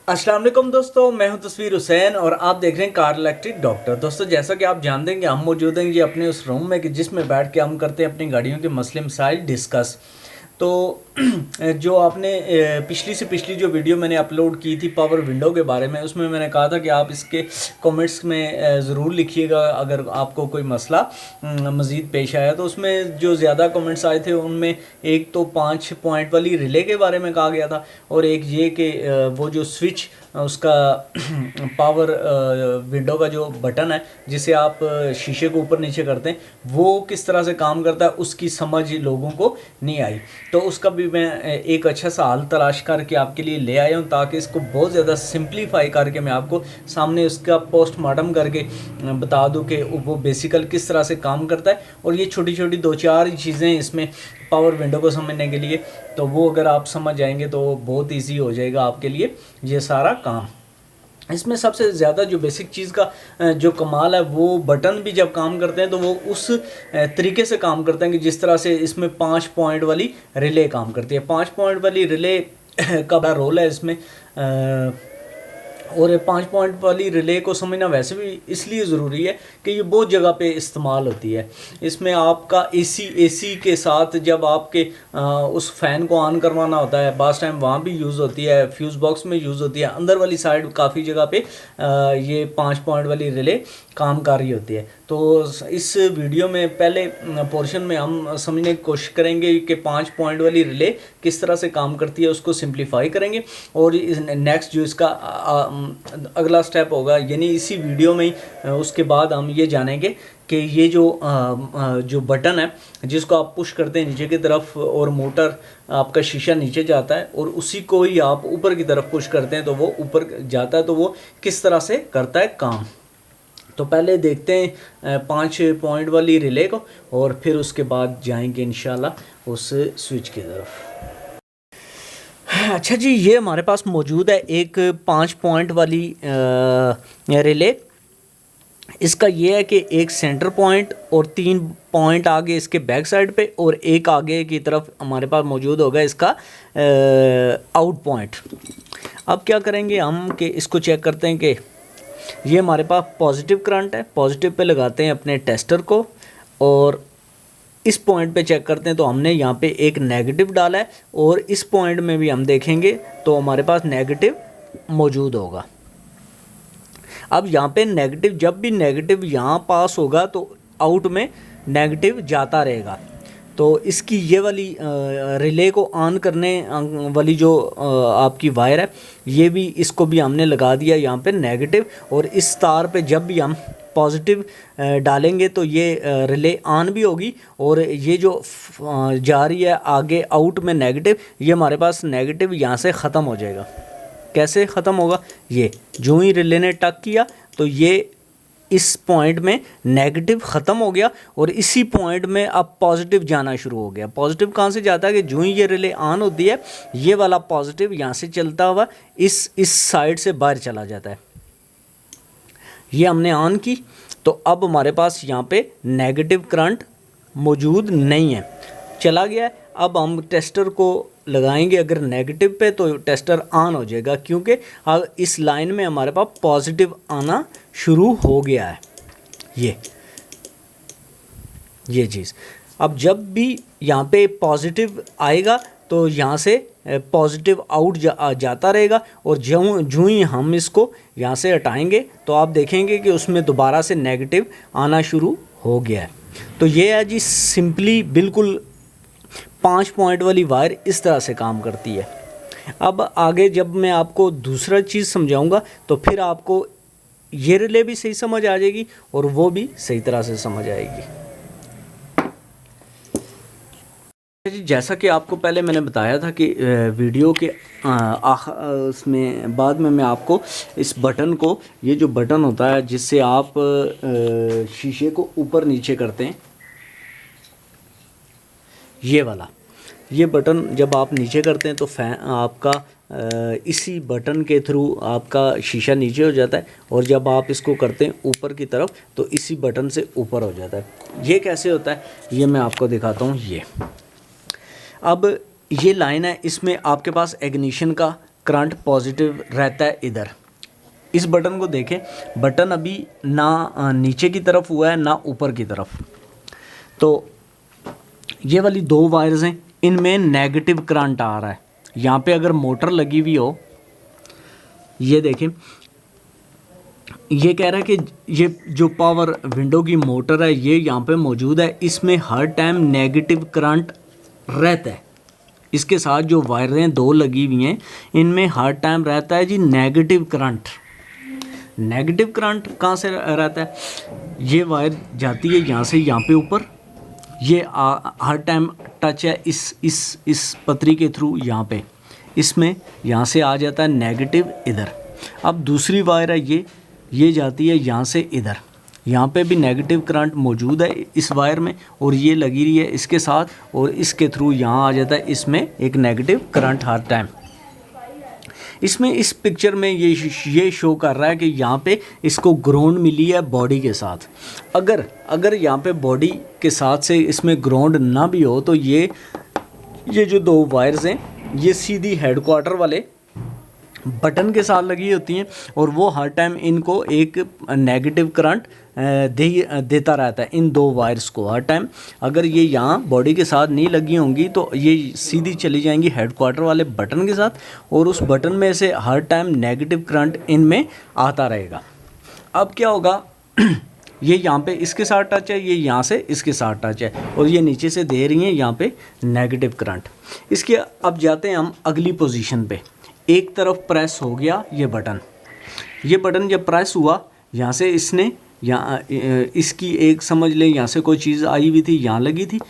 अस्सलाम वालेकुम दोस्तों, मैं हूं तस्वीर हुसैन और आप देख रहे हैं कार इलेक्ट्रिक डॉक्टर। दोस्तों, जैसा कि आप जानते हैं कि हम मौजूद हैं जी अपने उस रूम में कि जिसमें बैठ के हम करते हैं अपनी गाड़ियों के मसले मसाइल डिस्कस। तो जो आपने पिछली से पिछली जो वीडियो मैंने अपलोड की थी पावर विंडो के बारे में, उसमें मैंने कहा था कि आप इसके कमेंट्स में ज़रूर लिखिएगा अगर आपको कोई मसला मज़ीद पेश आया। तो उसमें जो ज़्यादा कमेंट्स आए थे उनमें एक तो 5 पॉइंट वाली रिले के बारे में कहा गया था और एक ये कि वो जो स्विच उसका पावर विंडो का जो बटन है जिसे आप शीशे को ऊपर नीचे करते हैं वो किस तरह से काम करता है उसकी समझ लोगों को नहीं आई। तो उसका भी मैं एक अच्छा सा हल तलाश करके आपके लिए ले आया हूँ ताकि इसको बहुत ज़्यादा सिंप्लीफाई करके मैं आपको सामने उसका पोस्टमार्टम करके बता दूँ कि वो बेसिकल किस तरह से काम करता है। और ये छोटी छोटी 2-4 चीज़ें इसमें पावर विंडो को समझने के लिए, तो वो अगर आप समझ जाएंगे तो बहुत इजी हो जाएगा आपके लिए ये सारा काम। इसमें सबसे ज़्यादा जो बेसिक चीज़ का जो कमाल है वो बटन भी जब काम करते हैं तो वो उस तरीके से काम करते हैं कि जिस तरह से इसमें 5 पॉइंट वाली रिले काम करती है। 5 पॉइंट वाली रिले का बड़ा रोल है इसमें। और 5 पॉइंट वाली रिले को समझना वैसे भी इसलिए ज़रूरी है कि ये बहुत जगह पे इस्तेमाल होती है। इसमें आपका एसी के साथ जब आपके उस फ़ैन को ऑन करवाना होता है बास टाइम वहाँ भी यूज़ होती है, फ्यूज़ बॉक्स में यूज़ होती है, अंदर वाली साइड काफ़ी जगह पे ये 5 पॉइंट वाली रिले काम कर रही होती है। तो इस वीडियो में पहले पोर्शन में हम समझने की कोशिश करेंगे कि 5 पॉइंट वाली रिले किस तरह से काम करती है, उसको सिंप्लीफाई करेंगे। और नेक्स्ट जो इसका अगला स्टेप होगा यानी इसी वीडियो में ही उसके बाद हम ये जानेंगे कि ये जो बटन है जिसको आप पुश करते हैं नीचे की तरफ और मोटर आपका शीशा नीचे जाता है और उसी को ही आप ऊपर की तरफ पुश करते हैं तो वो ऊपर जाता है, तो वो किस तरह से करता है काम। तो पहले देखते हैं 5 पॉइंट वाली रिले को और फिर उसके बाद जाएंगे इंशाल्लाह उस स्विच की तरफ। अच्छा जी, ये हमारे पास मौजूद है एक 5 पॉइंट वाली रिले। इसका ये है कि एक सेंटर पॉइंट और 3 पॉइंट आगे इसके बैक साइड पे और एक आगे की तरफ हमारे पास मौजूद होगा इसका आउट पॉइंट। अब क्या करेंगे हम कि इसको चेक करते हैं कि ये हमारे पास पॉजिटिव करंट है। पॉजिटिव पे लगाते हैं अपने टेस्टर को और इस पॉइंट पे चेक करते हैं तो हमने यहाँ पे एक नेगेटिव डाला है और इस पॉइंट में भी हम देखेंगे तो हमारे पास नेगेटिव मौजूद होगा। अब यहाँ पे नेगेटिव, जब भी नेगेटिव यहाँ पास होगा तो आउट में नेगेटिव जाता रहेगा। तो इसकी ये वाली रिले को ऑन करने वाली जो आपकी वायर है ये भी, इसको भी हमने लगा दिया यहाँ पे नेगेटिव। और इस तार पे जब भी हम पॉजिटिव डालेंगे तो ये रिले ऑन भी होगी और ये जो जा रही है आगे आउट में नेगेटिव, ये हमारे पास नेगेटिव यहाँ से ख़त्म हो जाएगा। कैसे ख़त्म होगा? ये जो ही रिले ने टक किया तो ये इस पॉइंट में नेगेटिव ख़त्म हो गया और इसी पॉइंट में अब पॉजिटिव जाना शुरू हो गया। पॉजिटिव कहाँ से जाता है कि जो ही ये रिले ऑन होती है ये वाला पॉजिटिव यहाँ से चलता हुआ इस साइड से बाहर चला जाता है। ये हमने ऑन की तो अब हमारे पास यहाँ पे नेगेटिव करंट मौजूद नहीं है, चला गया है। अब हम टेस्टर को लगाएंगे अगर नेगेटिव पे तो टेस्टर ऑन हो जाएगा क्योंकि अब इस लाइन में हमारे पास पॉजिटिव आना शुरू हो गया है। ये चीज़ अब जब भी यहाँ पे पॉजिटिव आएगा तो यहाँ से पॉजिटिव आउट जाता रहेगा और जो ही हम इसको यहाँ से हटाएंगे तो आप देखेंगे कि उसमें दोबारा से नेगेटिव आना शुरू हो गया है। तो ये है जी सिंपली बिल्कुल 5 पॉइंट वाली वायर इस तरह से काम करती है। अब आगे जब मैं आपको दूसरा चीज़ समझाऊंगा तो फिर आपको ये रिले भी सही समझ आ जाएगी और वो भी सही तरह से समझ आएगी। जैसा कि आपको पहले मैंने बताया था कि वीडियो के उसमें बाद में मैं आपको इस बटन को, ये जो बटन होता है जिससे आप शीशे को ऊपर नीचे करते हैं, ये वाला ये बटन जब आप नीचे करते हैं तो फैन आपका इसी बटन के थ्रू आपका शीशा नीचे हो जाता है और जब आप इसको करते हैं ऊपर की तरफ तो इसी बटन से ऊपर हो जाता है। ये कैसे होता है ये मैं आपको दिखाता हूँ। ये अब ये लाइन है, इसमें आपके पास इग्निशन का करंट पॉजिटिव रहता है इधर। इस बटन को देखें, बटन अभी ना नीचे की तरफ हुआ है ना ऊपर की तरफ। तो ये वाली 2 वायर्स हैं, इनमें नेगेटिव करंट आ रहा है। यहाँ पे अगर मोटर लगी हुई हो, ये देखें, ये कह रहा है कि ये जो पावर विंडो की मोटर है ये यहाँ पे मौजूद है, इसमें हर टाइम नेगेटिव करंट रहता है। इसके साथ जो वायरें 2 लगी हुई हैं इनमें हर टाइम रहता है जी नेगेटिव करंट। नेगेटिव करंट कहाँ से रहता है? ये वायर जाती है यहाँ से यहाँ पे ऊपर, ये हर टाइम टच है इस पतरी के थ्रू यहाँ पे, इसमें यहाँ से आ जाता है नेगेटिव इधर। अब दूसरी वायर है ये जाती है यहाँ से इधर, यहाँ पे भी नेगेटिव करंट मौजूद है इस वायर में, और ये लगी रही है इसके साथ, और इसके थ्रू यहाँ आ जाता है इसमें एक नेगेटिव करंट हर टाइम। इसमें इस पिक्चर में ये शो कर रहा है कि यहाँ पे इसको ग्राउंड मिली है बॉडी के साथ। अगर यहाँ पे बॉडी के साथ से इसमें ग्राउंड ना भी हो तो ये जो 2 वायर्स हैं ये सीधी हेडक्वार्टर वाले बटन के साथ लगी होती हैं, और वो हर टाइम इनको एक नेगेटिव करंट देता रहता है इन 2 वायर्स को हर टाइम। अगर ये यहाँ बॉडी के साथ नहीं लगी होंगी तो ये सीधी चली जाएंगी हेडक्वार्टर वाले बटन के साथ, और उस बटन में से हर टाइम नेगेटिव करंट इनमें आता रहेगा। अब क्या होगा, ये यहाँ पे इसके साथ टच है, ये यहाँ से इसके साथ टच है, और ये नीचे से दे रही हैं यहाँ पे नेगेटिव करंट। इसके अब जाते हैं हम अगली पोजीशन पे। एक तरफ प्रेस हो गया ये बटन जब प्रेस हुआ, यहाँ से इसने यहाँ इसकी एक समझ लें यहाँ से कोई चीज़ आई हुई थी, यहाँ लगी थी,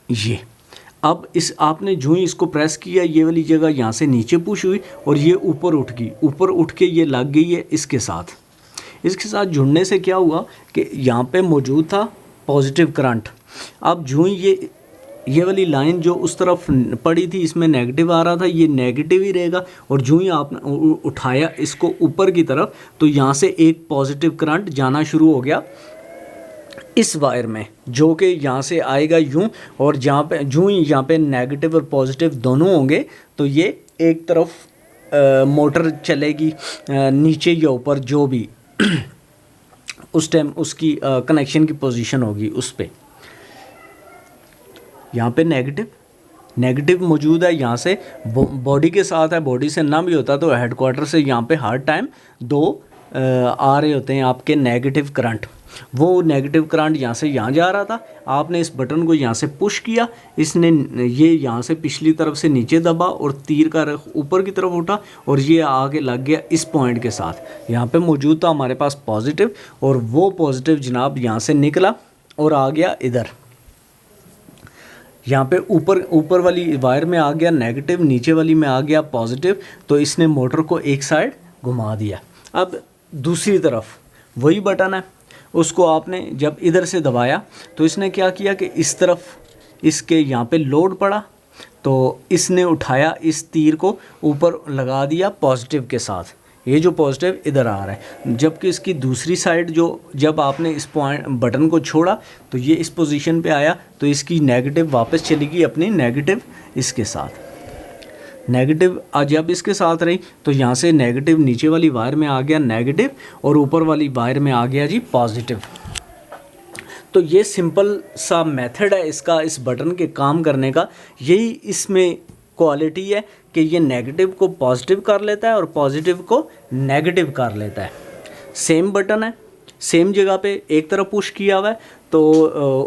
ये अब आपने जो ही इसको प्रेस किया ये वाली जगह यहाँ से नीचे पुश हुई और ये ऊपर उठ गई, ऊपर उठ के ये लग गई है इसके साथ जुड़ने से क्या हुआ कि यहाँ पे मौजूद था पॉजिटिव करंट। अब जो ही ये वाली लाइन जो उस तरफ पड़ी थी इसमें नेगेटिव आ रहा था, ये नेगेटिव ही रहेगा, और जो ही आपने उठाया इसको ऊपर की तरफ तो यहाँ से एक पॉजिटिव करंट जाना शुरू हो गया इस वायर में, जो कि यहाँ से आएगा यूँ, और जहाँ पे जो ही यहाँ पे नेगेटिव और पॉजिटिव दोनों होंगे तो ये एक तरफ मोटर चलेगी नीचे या ऊपर, जो भी उस टाइम उसकी कनेक्शन की पोजीशन होगी उस पे। यहाँ पे नेगेटिव मौजूद है, यहाँ से बॉडी के साथ है, बॉडी से ना भी होता तो हेडक्वार्टर से यहाँ पे हर टाइम 2 आ रहे होते हैं आपके नेगेटिव करंट। वो नेगेटिव करंट यहाँ से यहाँ जा रहा था, आपने इस बटन को यहाँ से पुश किया, इसने ये यहाँ से पिछली तरफ से नीचे दबा और तीर का रख ऊपर की तरफ उठा और ये आगे लग गया इस पॉइंट के साथ। यहाँ पे मौजूद था हमारे पास पॉजिटिव, और वो पॉजिटिव जनाब यहाँ से निकला और आ गया इधर, यहाँ पे ऊपर वाली वायर में आ गया नेगेटिव, नीचे वाली में आ गया पॉजिटिव, तो इसने मोटर को एक साइड घुमा दिया। अब दूसरी तरफ वही बटन है, उसको आपने जब इधर से दबाया तो इसने क्या किया कि इस तरफ इसके यहाँ पे लोड पड़ा, तो इसने उठाया इस तीर को ऊपर लगा दिया पॉजिटिव के साथ, ये जो पॉजिटिव इधर आ रहा है, जबकि इसकी दूसरी साइड जो जब आपने इस पॉइंट बटन को छोड़ा तो ये इस पोजीशन पे आया, तो इसकी नेगेटिव वापस चली गई अपनी नेगेटिव इसके साथ। नेगेटिव जब इसके साथ रही तो यहाँ से नेगेटिव नीचे वाली वायर में आ गया नेगेटिव, और ऊपर वाली वायर में आ गया जी पॉजिटिव। तो ये सिंपल सा मेथड है इसका, इस बटन के काम करने का। यही इसमें क्वालिटी है कि ये नेगेटिव को पॉजिटिव कर लेता है और पॉजिटिव को नेगेटिव कर लेता है। सेम बटन है, सेम जगह पे एक तरफ पुश किया हुआ है तो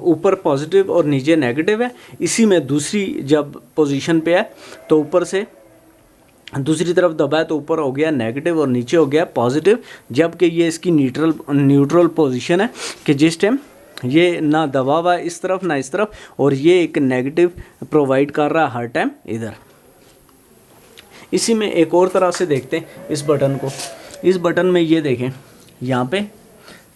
ऊपर पॉजिटिव और नीचे नेगेटिव है। इसी में दूसरी जब पोजीशन पे है तो ऊपर से दूसरी तरफ दबाया तो ऊपर हो गया नेगेटिव और नीचे हो गया पॉजिटिव, जबकि ये इसकी न्यूट्रल पोजीशन है कि जिस टाइम ये ना दबा हुआ है इस तरफ ना इस तरफ, और ये एक नेगेटिव प्रोवाइड कर रहा है हर टाइम इधर। इसी में एक और तरह से देखते हैं इस बटन को। इस बटन में ये देखें, यहाँ पे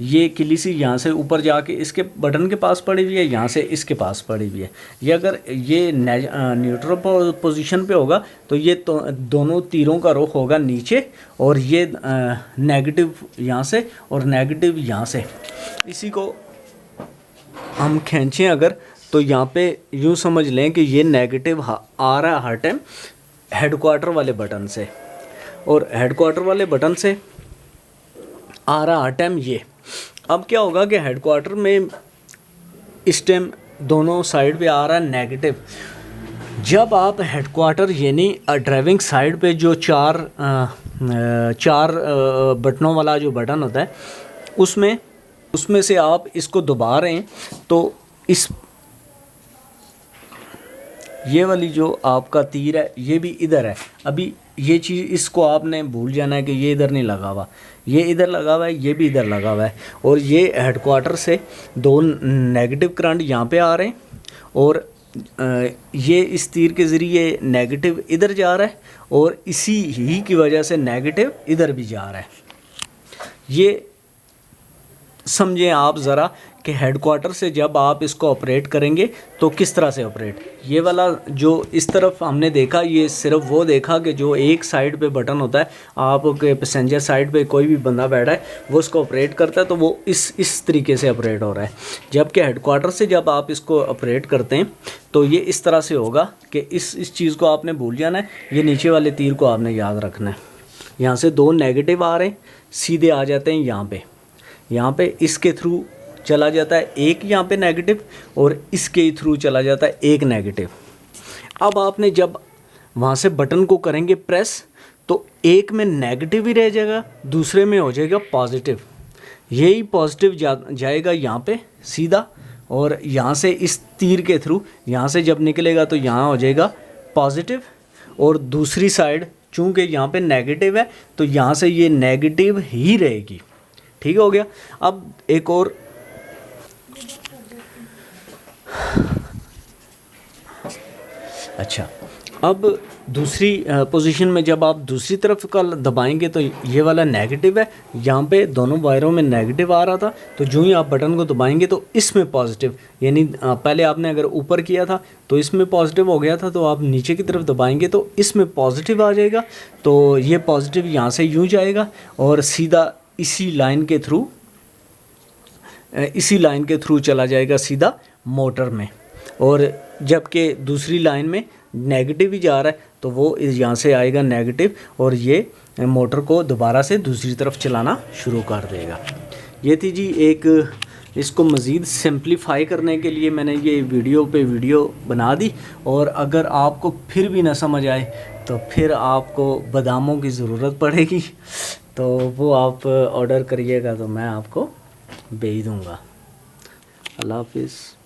ये किली सी यहाँ से ऊपर जाके इसके बटन के पास पड़ी हुई है, यहाँ से इसके पास पड़ी हुई है। ये अगर ये न्यूट्रल पोजीशन पे होगा तो ये तो दोनों तीरों का रुख होगा नीचे, और ये नेगेटिव यहाँ से और नेगेटिव यहाँ से। इसी को हम खींचें अगर तो यहाँ पे यूँ समझ लें कि ये नेगेटिव आ रहा है हर टाइम हेडक्वार्टर वाले बटन से, और हेडक्वार्टर वाले बटन से आ रहा हर टाइम ये। अब क्या होगा कि हेडक्वार्टर में इस टाइम दोनों साइड पे आ रहा है नेगेटिव। जब आप हेडक्वार्टर यानी ड्राइविंग साइड पे जो चार बटनों वाला जो बटन होता है उसमें से आप इसको दबा रहे हैं तो ये वाली जो आपका तीर है ये भी इधर है। अभी ये चीज़ इसको आपने भूल जाना है कि ये इधर नहीं लगा हुआ, ये इधर लगा हुआ है, ये भी इधर लगा हुआ है, और ये हेडक्वार्टर से दो नेगेटिव करंट यहाँ पे आ रहे हैं, और ये इस तीर के ज़रिए नेगेटिव इधर जा रहा है, और इसी ही की वजह से नेगेटिव इधर भी जा रहा है। ये समझें आप ज़रा कि हेडक्वार्टर से जब आप इसको ऑपरेट करेंगे तो किस तरह से ऑपरेट। ये वाला जो इस तरफ हमने देखा, ये सिर्फ वो देखा कि जो एक साइड पे बटन होता है, आपके पैसेंजर साइड पे कोई भी बंदा बैठा है वो इसको ऑपरेट करता है तो वो इस तरीके से ऑपरेट हो रहा है। जबकि हेडक्वार्टर से जब आप इसको ऑपरेट करते हैं तो ये इस तरह से होगा कि इस चीज़ को आपने भूल जाना है, ये नीचे वाले तीर को आपने याद रखना है। यहाँ से दो नेगेटिव आ रहे हैं, सीधे आ जाते हैं यहाँ पे इसके थ्रू चला जाता है एक यहाँ पे नेगेटिव, और इसके थ्रू चला जाता है एक नेगेटिव। अब आपने जब वहाँ से बटन को करेंगे प्रेस तो एक में नेगेटिव ही रह जाएगा, दूसरे में हो जाएगा पॉजिटिव। यही पॉजिटिव जाएगा यहाँ पे सीधा, और यहाँ से इस तीर के थ्रू यहाँ से जब निकलेगा तो यहाँ हो जाएगा पॉजिटिव, और दूसरी साइड चूँकि यहाँ पे नेगेटिव है तो यहाँ से ये नेगेटिव ही रहेगी। ठीक हो गया। अब एक और अच्छा, अब दूसरी पोजीशन में जब आप दूसरी तरफ का दबाएंगे तो ये वाला नेगेटिव है, यहाँ पे दोनों वायरों में नेगेटिव आ रहा था, तो जो ही आप बटन को दबाएंगे तो इसमें पॉजिटिव, यानी पहले आपने अगर ऊपर किया था तो इसमें पॉजिटिव हो गया था, तो आप नीचे की तरफ दबाएंगे तो इसमें पॉजिटिव आ जाएगा। तो ये पॉजिटिव यहाँ से यूँ जाएगा और सीधा इसी लाइन के थ्रू चला जाएगा सीधा मोटर में, और जबकि दूसरी लाइन में नेगेटिव ही जा रहा है तो वो यहाँ से आएगा नेगेटिव, और ये मोटर को दोबारा से दूसरी तरफ चलाना शुरू कर देगा। ये थी जी एक, इसको मज़ीद सिंप्लीफाई करने के लिए मैंने ये वीडियो बना दी, और अगर आपको फिर भी ना समझ आए तो फिर आपको बादामों की ज़रूरत पड़ेगी, तो वो आप ऑर्डर करिएगा तो मैं आपको भेज दूँगा। अल्लाह हाफिज़।